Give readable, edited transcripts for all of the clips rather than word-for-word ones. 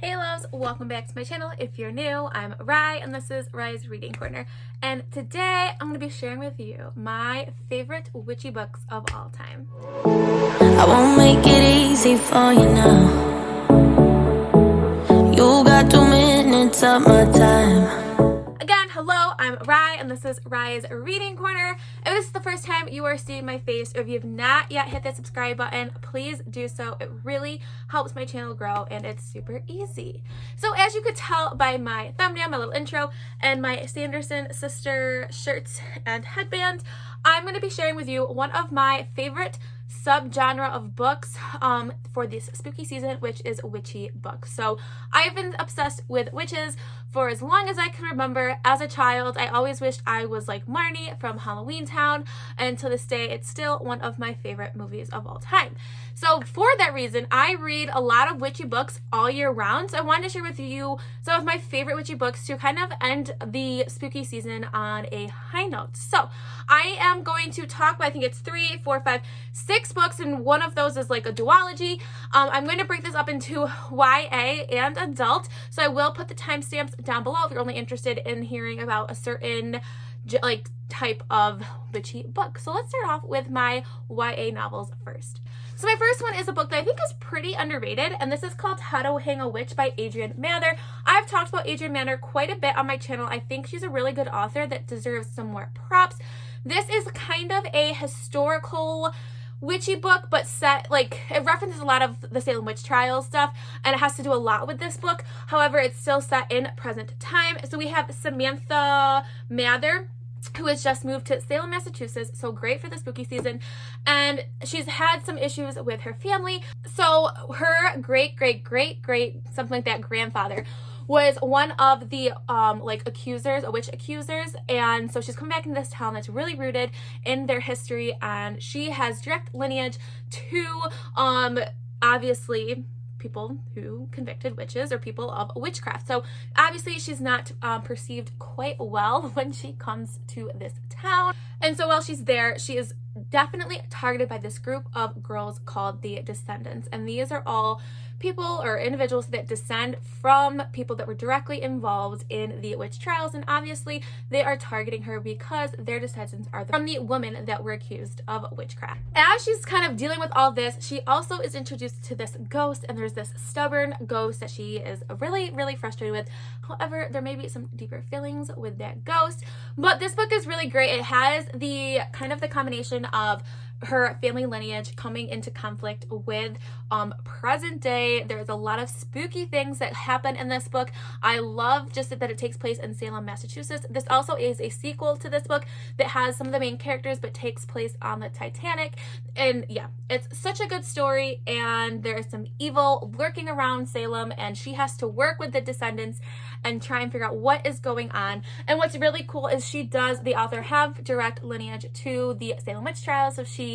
Hey loves, welcome back to my channel. If you're new, I'm Rye and this is Rye's Reading Corner. And today I'm going to be sharing with you my favorite witchy books of all time. I won't make it easy for you now. You got 2 minutes of my time. Again, hello, I'm Rye and this is Rye's Reading Corner. If this is the first time you are seeing my face, or if you have not yet hit that subscribe button, please do so. It really helps my channel grow and it's super easy. So as you could tell by my thumbnail, my little intro, and my Sanderson sister shirts and headband, I'm going to be sharing with you one of my favorite subgenre of books for this spooky season, which is witchy books. So I've been obsessed with witches for as long as I can remember. As a child, I always wished I was like Marnie from Halloween Town, and to this day it's still one of my favorite movies of all time. So for that reason, I read a lot of witchy books all year round. So I wanted to share with you some of my favorite witchy books to kind of end the spooky season on a high note. So I am going to talk about, I think it's 3, 4, 5, 6 books, and one of those is like a duology. I'm going to break this up into YA and adult, so I will put the timestamps down below if you're only interested in hearing about a certain like type of witchy book. So let's start off with my YA novels first. So my first one is a book that I think is pretty underrated, and this is called How to Hang a Witch by Adrienne Mather. I've talked about Adrienne Mather quite a bit on my channel. I think she's a really good author that deserves some more props. This is kind of a historical witchy book, but set, like, it references a lot of the Salem witch trials stuff, and it has to do a lot with this book. However, it's still set in present time. So we have Samantha Mather, who has just moved to Salem, Massachusetts, so great for the spooky season, and she's had some issues with her family. So her great something like that grandfather was one of the like accusers, witch accusers, and so she's coming back into this town that's really rooted in their history, and she has direct lineage to obviously people who convicted witches or people of witchcraft. So obviously she's not perceived quite well when she comes to this town, and so while she's there, she is definitely targeted by this group of girls called the Descendants, and these are all people or individuals that descend from people that were directly involved in the witch trials, and obviously they are targeting her because their descendants are from the women that were accused of witchcraft. As she's kind of dealing with all this, she also is introduced to this ghost, and there's this stubborn ghost that she is really frustrated with. However, there may be some deeper feelings with that ghost, but this book is really great. It has the kind of the combination of her family lineage coming into conflict with present day. There's a lot of spooky things that happen in this book. I love just that it takes place in Salem, Massachusetts. This also is a sequel to this book that has some of the main characters but takes place on the Titanic. And yeah, it's such a good story, and there is some evil lurking around Salem, and she has to work with the Descendants and try and figure out what is going on. And what's really cool is the author have direct lineage to the Salem witch trials, so she,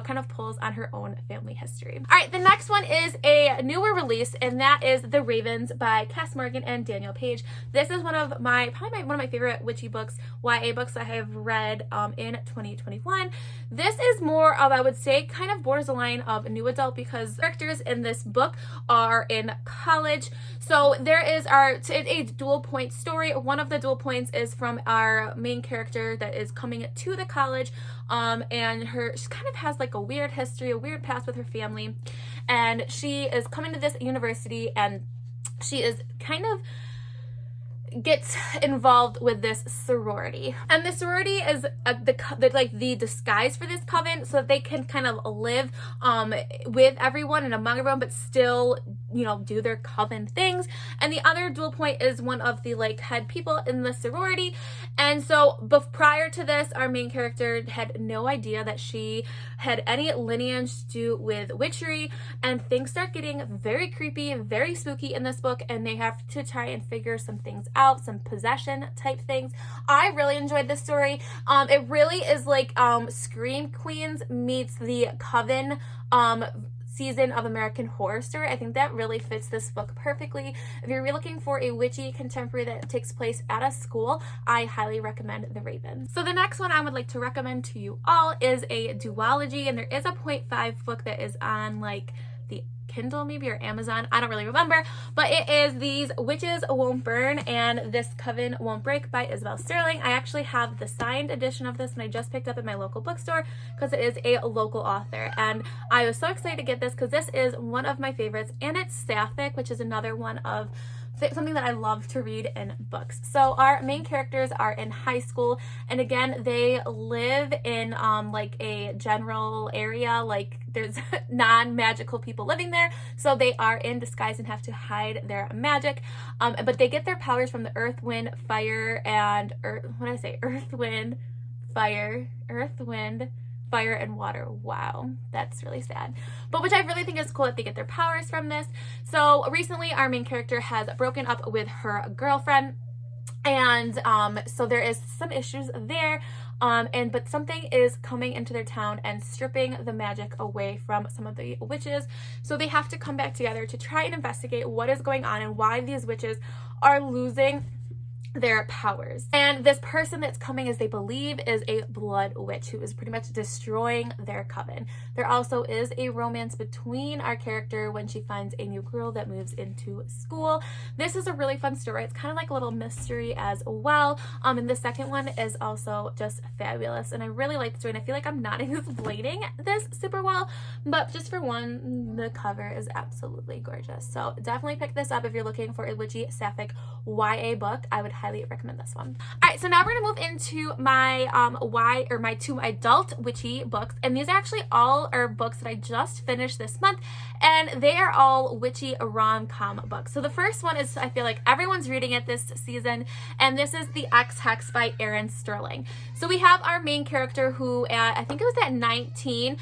kind of pulls on her own family history. All right, the next one is a newer release, and that is The Ravens by Cass Morgan and Daniel Page. This is one of my favorite witchy books, YA books I have read in 2021. This is more of, I would say, kind of borderline of new adult, because characters in this book are in college. So there is a dual point story. One of the dual points is from our main character that is coming to the college, and she kind of has like a weird history, a weird past with her family, and she is coming to this university, and she is kind of gets involved with this sorority, and the sorority is the disguise for this coven, so that they can kind of live with everyone and among everyone, but still do their coven things. And the other dual point is one of the head people in the sorority, and so prior to this, our main character had no idea that she had any lineage to do with witchery, and things start getting very creepy, very spooky in this book, and they have to try and figure some things out, some possession type things. I really enjoyed this story. It really is like Scream Queens meets the Coven season of American Horror Story. I think that really fits this book perfectly. If you're looking for a witchy contemporary that takes place at a school, I highly recommend The Ravens. So the next one I would like to recommend to you all is a duology, and there is a 0.5 book that is on the Kindle maybe, or Amazon. I don't really remember, but it is These Witches Won't Burn and This Coven Won't Break by Isabel Sterling. I actually have the signed edition of this, and I just picked up at my local bookstore because it is a local author, and I was so excited to get this because this is one of my favorites, and it's sapphic, which is another one of something that I love to read in books. So our main characters are in high school, and again, they live in like a general area, like there's non-magical people living there, so they are in disguise and have to hide their magic, but they get their powers from the earth, wind, fire, and earth, wind, fire, and water. Wow, that's really sad. But which I really think is cool that they get their powers from this. So recently our main character has broken up with her girlfriend, and so there is some issues there, but something is coming into their town and stripping the magic away from some of the witches. So they have to come back together to try and investigate what is going on and why these witches are losing their powers. And this person that's coming, as they believe, is a blood witch who is pretty much destroying their coven. There also is a romance between our character when she finds a new girl that moves into school. This is a really fun story. It's kind of like a little mystery as well. And the second one is also just fabulous, and I really like the story, and I feel like I'm not explaining this super well, but just for one, the cover is absolutely gorgeous. So definitely pick this up if you're looking for a witchy sapphic YA book. I would highly recommend this one. All right, so now we're gonna move into my my two adult witchy books, and these actually all are books that I just finished this month, and they are all witchy rom-com books. So the first one is, I feel like everyone's reading it this season, and this is The Ex-Hex by Erin Sterling. So we have our main character who I think it was at 19,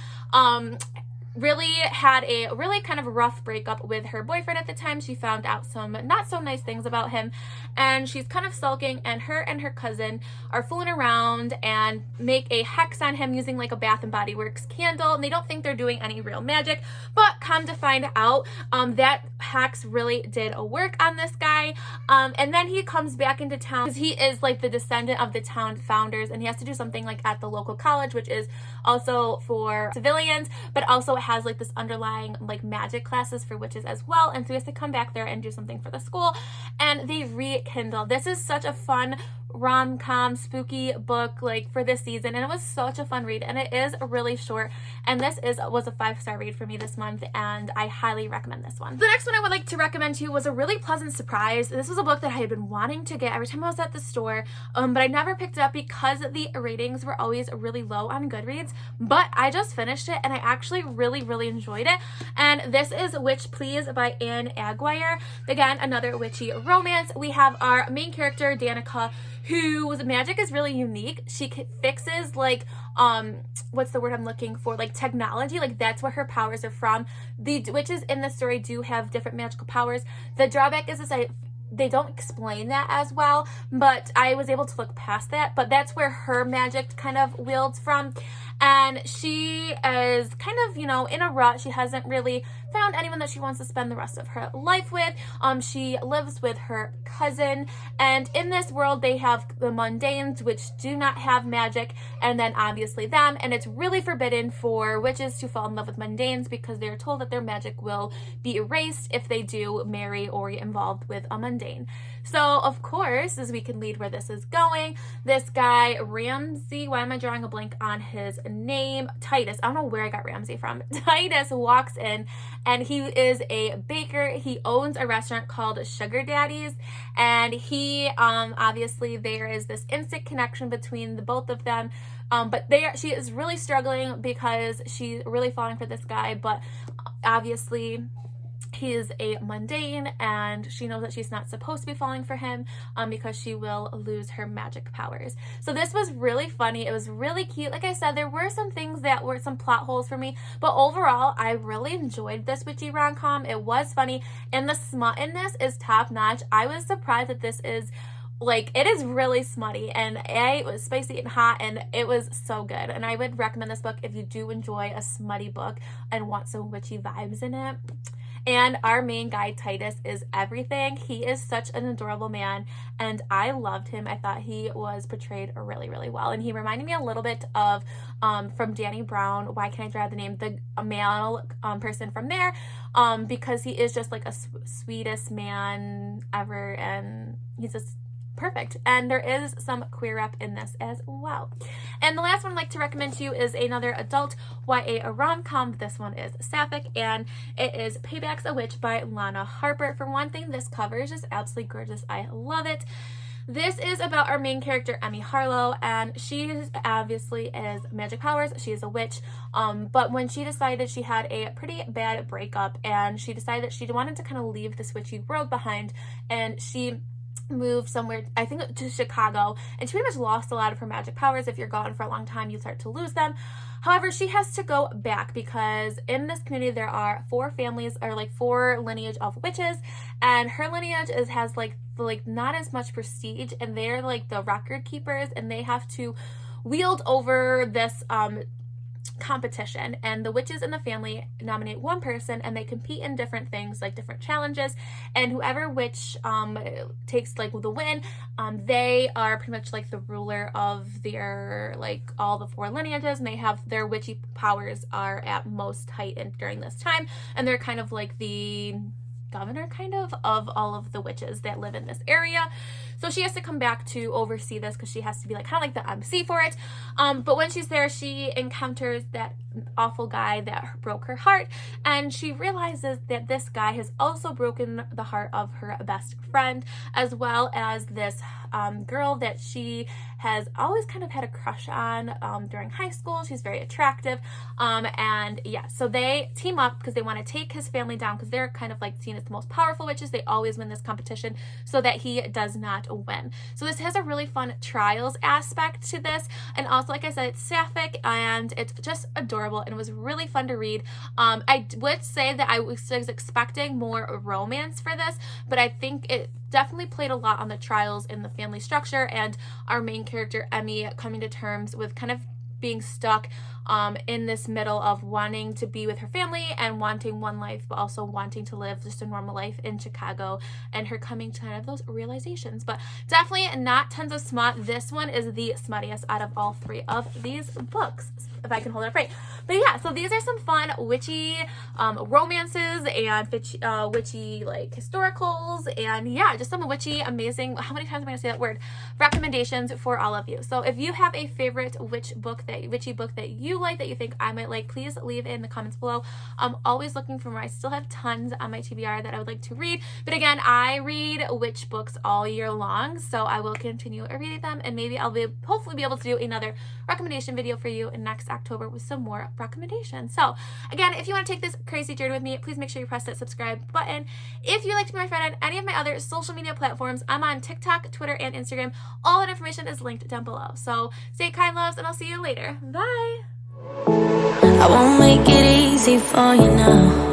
really had a really kind of rough breakup with her boyfriend at the time. She found out some not so nice things about him, and she's kind of sulking, and her cousin are fooling around and make a hex on him using like a Bath and Body Works candle, and they don't think they're doing any real magic, but come to find out that hex really did work on this guy, and then he comes back into town because he is like the descendant of the town founders, and he has to do something like at the local college, which is also for civilians, but also has like this underlying like magic classes for witches as well, and so he has to come back there and do something for the school, and they rekindle. This is such a fun rom-com spooky book like for this season, and it was such a fun read, and it is really short, and this was a 5-star read for me this month, and I highly recommend this one. The next one I would like to recommend to you was a really pleasant surprise. This was a book that I had been wanting to get every time I was at the store, but I never picked it up because the ratings were always really low on Goodreads, but I just finished it and I actually really enjoyed it, and this is Witch Please by Anne Aguirre. Again, another witchy romance. We have our main character Danica, whose magic is really unique. She fixes like what's the word I'm looking for, like technology, like that's where her powers are from. The witches in the story do have different magical powers. The drawback is they don't explain that as well, but I was able to look past that, but that's where her magic kind of wields from, and she is kind of, you know, in a rut. She hasn't really found anyone that she wants to spend the rest of her life with. She lives with her cousin, and in this world they have the mundanes, which do not have magic, and then obviously them, and it's really forbidden for witches to fall in love with mundanes because they're told that their magic will be erased if they do marry or get involved with a mundane. So of course, as we can lead where this is going, this guy Ramsey, why am I drawing a blank on his name? Titus, I don't know where I got Ramsey from. Titus walks in, and he is a baker. He owns a restaurant called Sugar Daddy's, and he obviously there is this instant connection between the both of them, but she is really struggling because she's really falling for this guy, but obviously he is a mundane, and she knows that she's not supposed to be falling for him because she will lose her magic powers. So this was really funny. It was really cute. Like I said, there were some things that were some plot holes for me, but overall I really enjoyed this witchy rom-com. It was funny, and the smut in this is top notch. I was surprised that this is like, it is really smutty, and it was spicy and hot, and it was so good, and I would recommend this book if you do enjoy a smutty book and want some witchy vibes in it. And our main guy, Titus, is everything. He is such an adorable man, and I loved him. I thought he was portrayed really, really well. And he reminded me a little bit of, from Danny Brown, Why Can't I Drive the Name, the male person from there, because he is just like a sweetest man ever, and he's just perfect. And there is some queer rep in this as well. And the last one I'd like to recommend to you is another adult YA rom-com. This one is sapphic, and it is Payback's a Witch by Lana Harper. For one thing, this cover is just absolutely gorgeous. I love it. This is about our main character, Emmy Harlow, and she obviously has magic powers. She is a witch, but when she decided, she had a pretty bad breakup, and she decided that she wanted to kind of leave this witchy world behind, and she moved somewhere, I think to Chicago, and she pretty much lost a lot of her magic powers. If you're gone for a long time, you start to lose them. However, she has to go back because in this community there are 4 families, or like 4 lineage of witches, and her lineage has like not as much prestige, and they're like the record keepers, and they have to wield over this competition, and the witches in the family nominate one person, and they compete in different things, like different challenges, and whoever witch takes like the win, they are pretty much like the ruler of their, like, all the 4 lineages, and they have their witchy powers are at most heightened during this time, and they're kind of like the governor kind of all of the witches that live in this area. So she has to come back to oversee this because she has to be like kind of like the MC for it. But when she's there, she encounters that awful guy that broke her heart, and she realizes that this guy has also broken the heart of her best friend, as well as this girl that she has always kind of had a crush on during high school. She's very attractive, and yeah, so they team up because they want to take his family down, because they're kind of like seen as the most powerful witches. They always win this competition so that he does not win. So this has a really fun trials aspect to this, and also, like I said, it's sapphic and it's just adorable, and it was really fun to read. I would say that I was expecting more romance for this, but I think it definitely played a lot on the trials in the family structure and our main character Emmy coming to terms with kind of being stuck in this middle of wanting to be with her family and wanting one life, but also wanting to live just a normal life in Chicago, and her coming to kind of those realizations. But definitely not tons of smut. This one is the smuttiest out of all 3 of these books, if I can hold it up right. But yeah, so these are some fun witchy romances and witchy like historicals, and yeah, just some witchy amazing, how many times am I gonna say that word, recommendations for all of you. So if you have a favorite witchy book that you like, that you think I might like, please leave it in the comments below. I'm always looking for more. I still have tons on my TBR that I would like to read, but again, I read witch books all year long, so I will continue reading them, and maybe I'll hopefully be able to do another recommendation video for you in next October with some more recommendations. So again, if you want to take this crazy journey with me, please make sure you press that subscribe button. If you'd like to be my friend on any of my other social media platforms, I'm on TikTok, Twitter, and Instagram. All that information is linked down below. So stay kind, loves, and I'll see you later. Bye. I won't make it easy for you now.